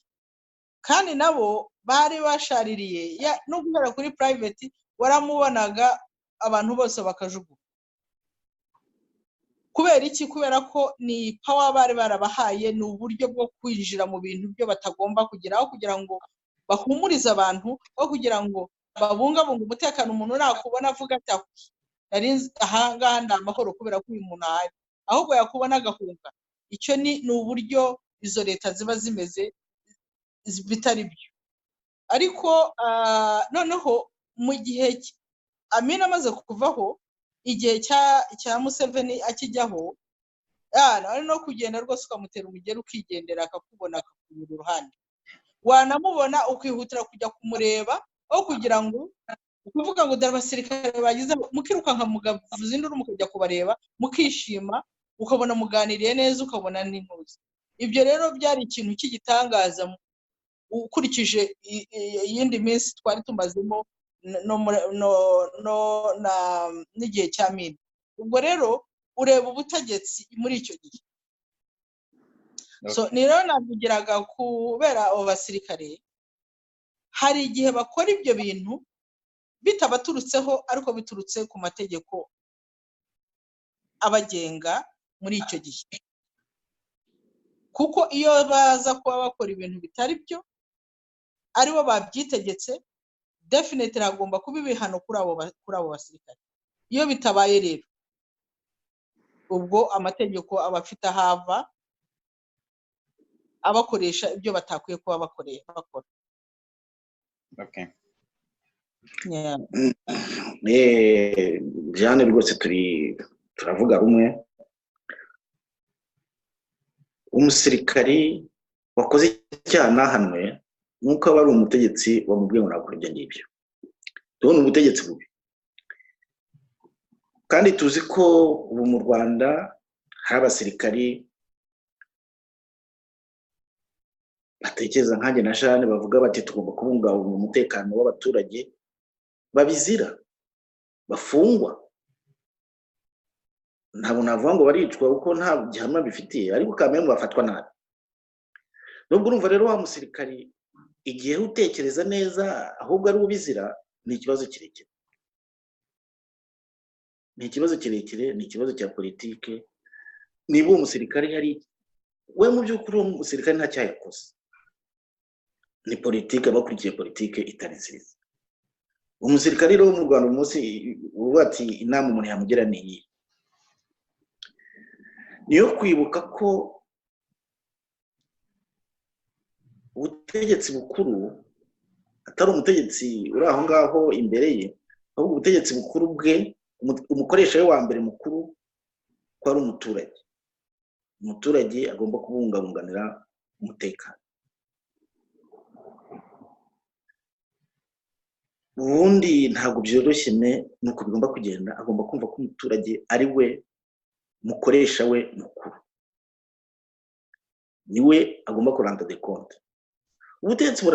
Kandi nabo bari bashaririye, no guhera kuri private waramubonaga abantu bose bakajugunya. Kubera iki? Kubera ko ni power bari barabahaye, ni uburyo bwo kwinjira mu bintu byo batagomba kugeraho, kugira ngo bahumurize abantu, aho kugira ngo babungabunga umutekano. Umuntu nakubona avuga ati nari ahangaha ndi amahoro kubera ko uyu muntu ahari, ahubwo yakubona agahunga. Icyo ni uburyo izo leta ziba zimeze, bitari byo. Ariko noneho mu gihe Amina amaze kuvaho, igihe cya Museveni akijyaho, ari no kugenda rwose ukamutera umugeri ukigendera, akakubona akakunyura uruhande, wanamubona ukihutira kujya kumureba, aho kugira ngo ukuvuga ngo dore abasirikare bagize, mukirukanka mugavuza induru mukajya kubareba, mukishima, ukabona muganiriye neza, ukabona n'intuzi. Ibyo rero byari ikintu cy'igitangaza ukurikije iyindi minsi twari tumazemo n'igihe cya mine. Ubwo rero ureba ubutegetsi muri icyo gihe. So ni rero navugiraga kubera abo basirikare hari igihe bakora ibyo bintu bitabaturutseho ariko biturutse ku mategeko abagenga muri icyo gihe, kuko iyo baza kuba bakora ibintu bitari byo aribo babyitegetse, definitely hagomba kuba ibihano kuri abo basirikare. Iyo bitabaye rero ubwo amategeko aba afite ahava abakoresha ibyo batakwiye kuba bakora. Okay. Yeah. Jane rwose turavuga rumwe. Umusirikari wakoze icyaha nahanwe nuko aba ari umutegetsi wamubwiye ngo nakora ibyo ngibyo. Tubona ubutegetsi bubi, kandi tuzi ko ubu mu Rwanda hari abasirikari batekereza nkanjye na Jane bavuga bati tugomba kubungabunga umutekano w'abaturage, babizira, bafungwa. Ntabwo navuga ngo baricwa kuko nta gihamya bifitiye, ariko kamwe bafatwa nabi. Nubwo urumva rero wa musirikari igihe utekereza neza ahubwo ari ubizira, ni ikibazo kirekire. Ni ikibazo kirekire, ni ikibazo cya politike. Niba uwo musirikari hari we mu by'ukuri uwo musirikari nta cyaha yakoze, ni politike, abakurikiye politike itari nziza. Umusirikari rero mu Rwanda umunsi uvuga ati inama umuntu yamugira ni iyi, niyo kwibuka ko ubutegetsi bukuru atari umutegetsi uri aho ngaho imbere ye, ahubwo ubutegetsi bukuru bwe, umukoresha we wa mbere mukuru ko ari umuturage. Umuturage agomba kubungabunganira umutekano. Ubundi ntabwo byoroshye nuko bigomba kugenda. Agomba kumva ko umuturage ari we mukoresha we mukuru, niwe agomba kuranda de compte. Ubutegetsi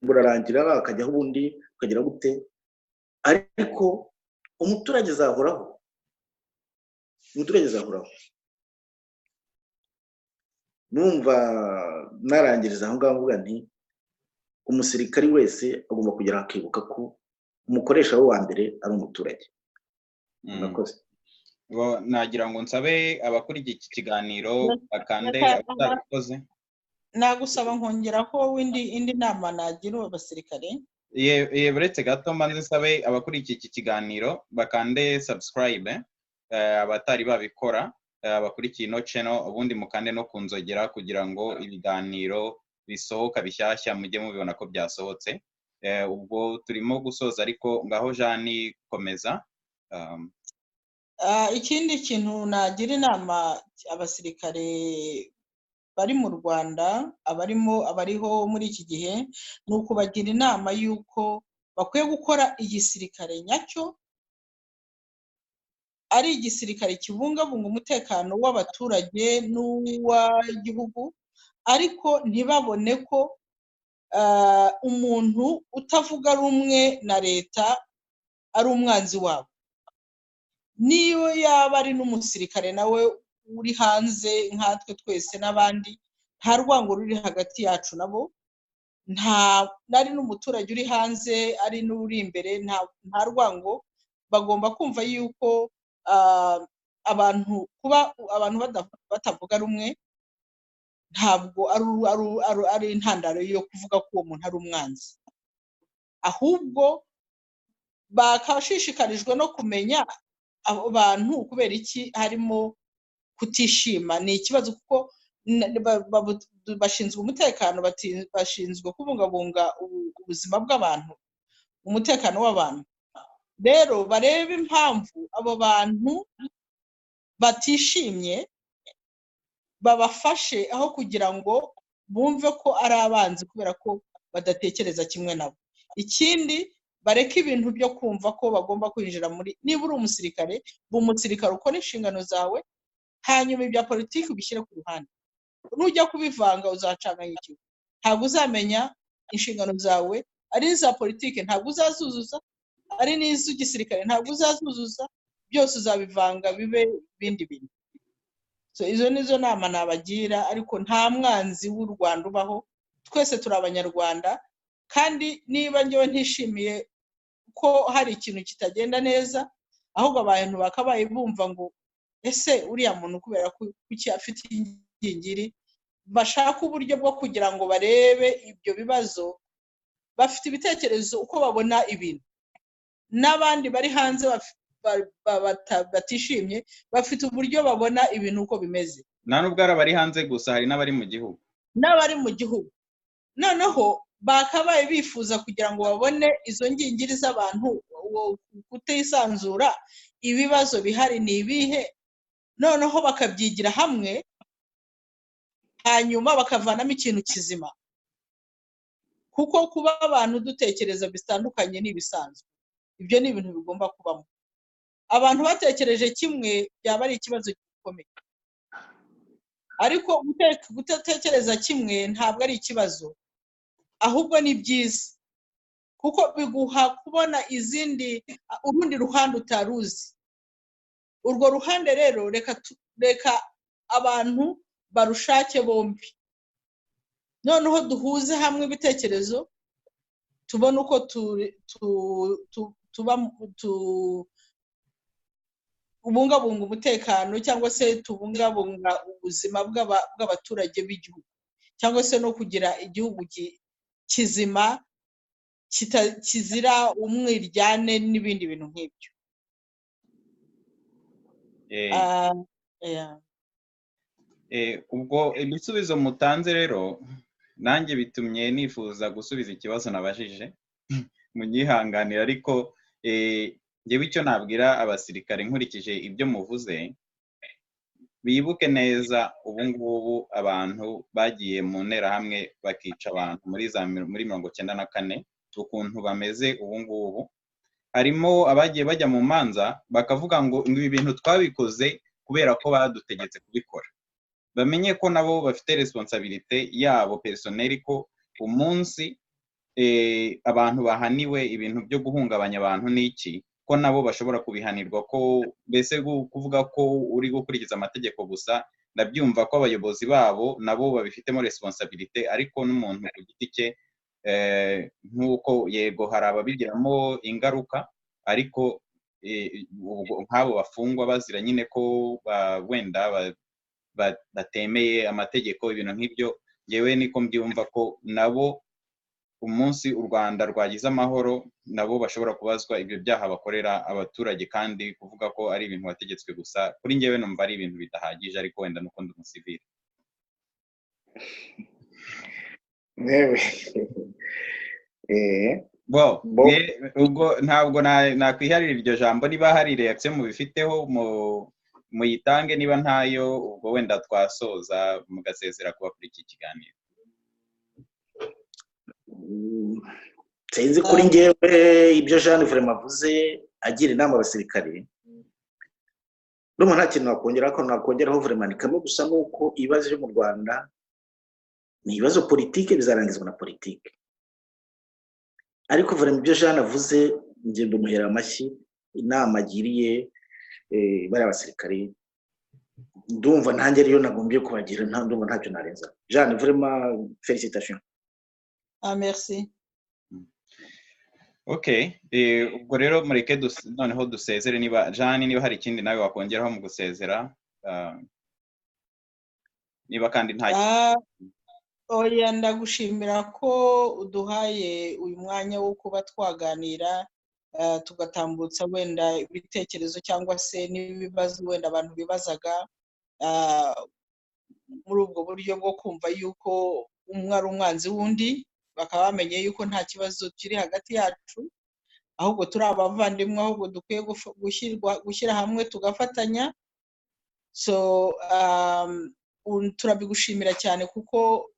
burarangira akajyaho ubundi ukagira gute, ariko umuturage azahoraho. Umuturage azahoraho. Numva narangiriza aho ngaho mvuga nti umusirikari wese agomba kugira akibuka ko umukoresha we wa mbere ari umuturage. Murakoze. Nagira ngo nsabe abakurikiye iki kiganiro bakande abatabikoze. Nagusaba nkongeraho indi nama nagira abasirikare. Buretse gato mbanze nsabe abakurikiye iki kiganiro bakande subscribe, abatari babikora abakurikiye ino channel, ubundi mukande no kunzogera kugira ngo ibiganiro bisohoka bishyashya mujye mubibona ko byasohotse. Ubwo turimo gusoza, ariko ngaho Jane komeza. Ikindi kintu nagira inama abasirikare bari mu Rwanda, abariho muri iki gihe, ni ukubagira inama y'uko bakwiye gukora igisirikare nyacyo, ari igisirikare kibungabunga umutekano w'abaturage n'uw'igihugu, ariko ntibabone ko umuntu utavuga rumwe na leta ari umwanzi wabo. Niyo yaba ari n'umusirikare nawe uri hanze nkatwe twese n'abandi, nta rwango ruri hagati yacu nabo, nari n'umuturage uri hanze ari n'uri imbere, nta rwango. Bagomba kumva yuko abantu batavuga rumwe ntabwo ari intandaro yo kuvuga ko uwo muntu ari umwanzi, ahubwo bakashishikarijwe no kumenya abo bantu kubera iki harimo kutishima. Ni ikibazo kuko bashinzwe umutekano, bashinzwe kubungabunga ubuzima bw'abantu, umutekano w'abantu. Rero barebe impamvu abo bantu batishimye, babafashe aho kugira ngo bumve ko ari abanzi kubera ko badatekereza kimwe nabo. Ikindi, bareke ibintu byo kumva ko bagomba kwinjira muri, niba uri umusirikare, umusirikare ukora inshingano zawe, hanyuma ibya politiki ubishyire ku ruhande. Nujya kubivanga uzacanga igihugu. ntabwo uzamenya inshingano zawe, ari iza politike ntabwo uzazuzuza, ari n'iz'igisirikare ntabwo uzazuzuza, byose uzabivanga bibe ibindi bintu. So izo nizo nama nabagira, ariko nta mwanzi w'u Rwanda ubaho, twese turi abanyarwanda, kandi niba njyewe ntishimiye ko hari ikintu kitagenda neza, ahubwo abantu bakabaye bumva ngo ese uriya muntu kubera kuki afite ingingiri, bashaka uburyo bwo kugira ngo barebe ibyo bibazo, bafite ibitekerezo uko babona ibintu, n'abandi bari hanze batishimye bafite uburyo babona ibintu uko bimeze. Nta nubwo ari abari hanze gusa, hari n'abari mu gihugu. N'abari mu gihugu noneho bakabaye bifuza kugira ngo babone izo ngingiri z'abantu, kutisanzura, ibibazo bihari ni ibihe, noneho bakabyigira hamwe, hanyuma bakavanamo ikintu kizima, kuko kuba abantu dutekereza bitandukanye n'ibisanzwe, ibyo ni ibintu bigomba kubamo. Abantu batekereje kimwe byaba ari ikibazo gikomeye, ariko gutekereza kimwe ntabwo ari ikibazo, ahubwo ni byiza, kuko biguha kubona urundi ruhande utaruzi. Urwo ruhande rero reka abantu barushake bombi, noneho duhuze hamwe ibitekerezo, tubone uko tubungabunga umutekano, cyangwa se tubungabunga ubuzima bw'abaturage b'igihugu, cyangwa se no kugira igihugu kizima kizira umwiryane n'ibindi bintu nk'ibyo. Ubwo ibisubizo mutanze rero nanjye bitumye nifuza gusubiza ikibazo nabajije, munyihanganira, ariko njyewe icyo nabwira abasirikare nkurikije ibyo muvuze, bibuke neza ubu ngubu abantu bagiye mu nterahamwe bakica abantu muri 1994, ukuntu bameze ubu ngubu. Harimo abagiye bajya mu manza bakavuga ngo ibi bintu twabikoze kubera ko badutegetse kubikora. Bamenye ko nabo bafite responsabilité yabo personnel, ko umunsi abantu bahaniwe ibintu byo guhungabanya abantu n'iki, ko nabo bashobora kubihanirwa, ko mbese kuvuga ko uri gukurikiza amategeko gusa, ndabyumva ko abayobozi babo nabo babifitemo responsabilité, ariko n'umuntu ku giti cye nk'uko yego hari ababigiramo ingaruka, ariko nk'abo bafungwa bazira nyine ko wenda batemeye amategeko, ibintu nk'ibyo, ngewe niko mbyumva ko nabo umunsi u Rwanda rwagize amahoro nabo bashobora kubazwa ibyo byaha bakorera abaturage, kandi kuvuga ko ari ibintu bategetswe gusa, kuri ngewe numva ari ibintu bidahagije, ariko wenda nuko ndi umusivili. Ubwo ntabwo nakwiharira iryo jambo, niba hari reaction mubifiteho muyitange, niba ntayo ubwo wenda twasoza mugasezera kuba kuri iki kiganiro. Sinzi kuri ngewe ibyo Jean vraiment avuze agira inama abasirikare, n'umuntu nta kintu nakongeraho vraiment, ni kamwe gusa nuko ibibazo byo mu Rwanda ni ibibazo politike, bizarangizwa na politike. Ariko vraiment ibyo Jean avuze ngiye ndumuhera amashyi, inama agiriye bari abasirikare, ndumva ntange rero nagombye kubagira, ndumva ntacyo narenza. Jean vraiment félicitations. Merci. Okay, ubwo rero mureke noneho dusezere. Niba Jean, niba hari ikindi nawe wakongeraho mu gusezera, niba kandi nta oya, ndagushimira ko uduhaye uyu mwanya wo kuba twaganira, tugatambutsa wenda ibitekerezo cyangwa se n'ibibazo wenda abantu bibazaga, muri ubwo buryo bwo kumva yuko umwe ari umwanzi w'undi, bakaba bamenye yuko nta kibazo kiri hagati yacu, ahubwo turi abavandimwe, ahubwo dukwiye gushyira hamwe tugafatanya. So turabigushimira cyane, kuko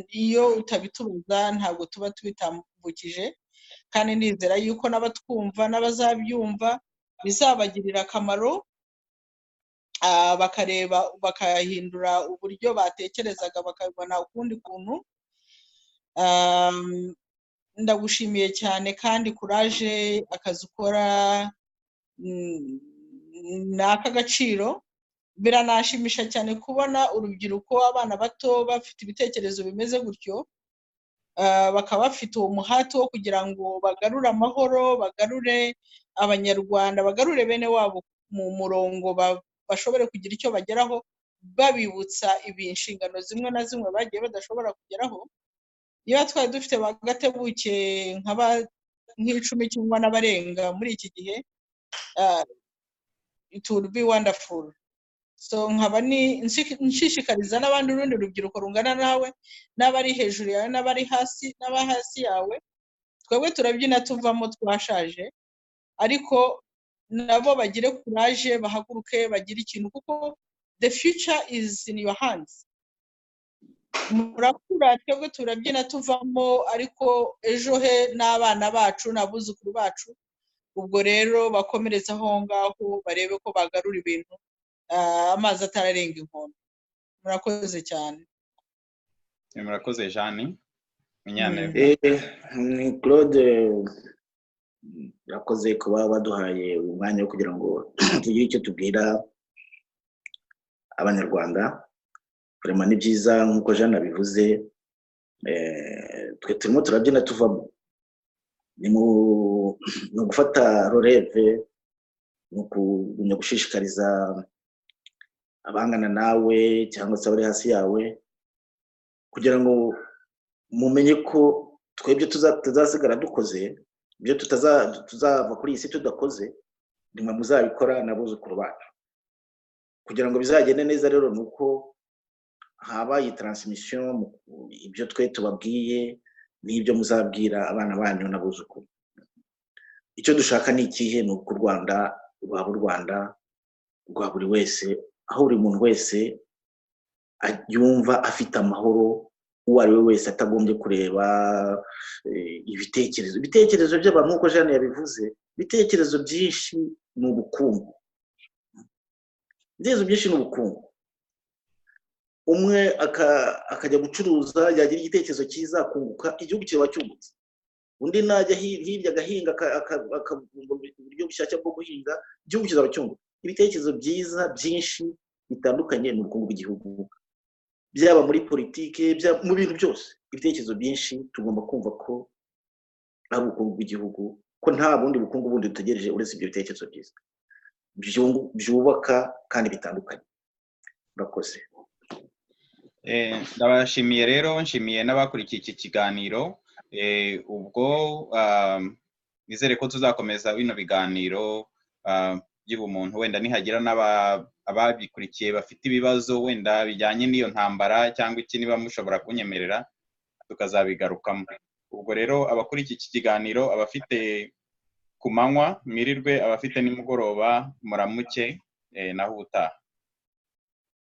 iyo utabituruza ntabwo tuba tubitambukije, kandi ndizera yuko n'abatwumva n'abazabyumva bizabagirira akamaro, bakareba bakahindura uburyo batekerezaga bakabona ukundi kuntu. Ndagushimiye cyane kandi kuraje akazi ukora ni ak'agaciro. Biranashimisha cyane kubona urubyiruko, abana bato bafite ibitekerezo bimeze gutyo, bakaba bafite uwo muhati wo kugira ngo bagarure amahoro, bagarure abanyarwanda, bagarure bene wabo mu murongo, bashobore kugira icyo bageraho, babibutsa inshingano zimwe na zimwe bagiye badashobora kugeraho. Iyo twari dufite bagatebuke nk'icumi cyangwa n'abarenga muri iki gihe, it would be wonderful. So nkaba nshishikariza n'abandi urundi rubyiruko rungana nawe, n'abari hejuru yawe n'abari hasi hasi yawe, twebwe turabyina tuvamo twashaje, ariko nabo bagire courage, bahaguruke bagire ikintu, kuko the future is in your hands. Murakura, twebwe turabyina tuvamo, ariko ejo he n'abana bacu n'abuzukuru bacu, ubwo rero bakomereza aho ngaho barebe ko bagarura ibintu amazi atararenga inkombe. Murakoze cyane. Murakoze Jeanne Munyane. Ni Claude, yakoze kuba baduhaye umwanya wo kugira ngo tugire icyo tubwira abanyarwanda. Vraiment ni byiza nk'uko Jeanne abivuze, twe turimo turabyina tuvamo, ni mu gufata releve, ni gushishikariza abangana nawe cyangwa se abari hasi yawe, kugira ngo mumenye ko twebwe tuzasigara dukoze, ibyo tuzava kuri iyi si tudakoze, nimwe muzabikora n'abuzukuru bacu. Kugira ngo bizagende neza rero ni uko habaye transmission, ibyo twe tubabwiye n'ibyo muzabwira abana banyu n'abuzukuru. Icyo dushaka ni ikihe? Ni uko u Rwanda rwaba u Rwanda rwa buri wese, aho buri muntu wese yumva afite amahoro, uwo ari we wese atagombye kureba ibitekerezo by'abantu. Nk'uko Jeanne yabivuze, ibitekerezo byinshi ni ubukungu, ibitekerezo byinshi ni ubukungu. Umwe akajya gucuruza, yagira igitekerezo cyiza akunguka, igihugu kiba cyungutse. Undi najya hirya agahinga uburyo bushyashya bwo guhinga, igihugu kizaba cyungutse. Ibitekerezo byiza byinshi bitandukanye ni ubukungu bw'igihugu, byaba muri politike, mu bintu byose. Ibitekerezo byinshi tugomba kumva ko ari ubukungu bw'igihugu, ko nta bundi bukungu bundi dutegereje uretse ibyo bitekerezo byiza byubaka kandi bitandukanye. Murakoze. Ndabashimiye rero, nshimiye n'abakurikiye iki kiganiro. Ubwo nizere ko tuzakomeza bino biganiro by'ubumuntu, wenda nihagira ababikurikiye bafite ibibazo wenda bijyanye n'iyo ntambara cyangwa iki, niba mushobora kunyemerera tukazabigarukamo. Ubwo rero abakurikiye iki kiganiro, abafite ku manywa mirirwe, abafite nimugoroba muramuke, naho ubutaha.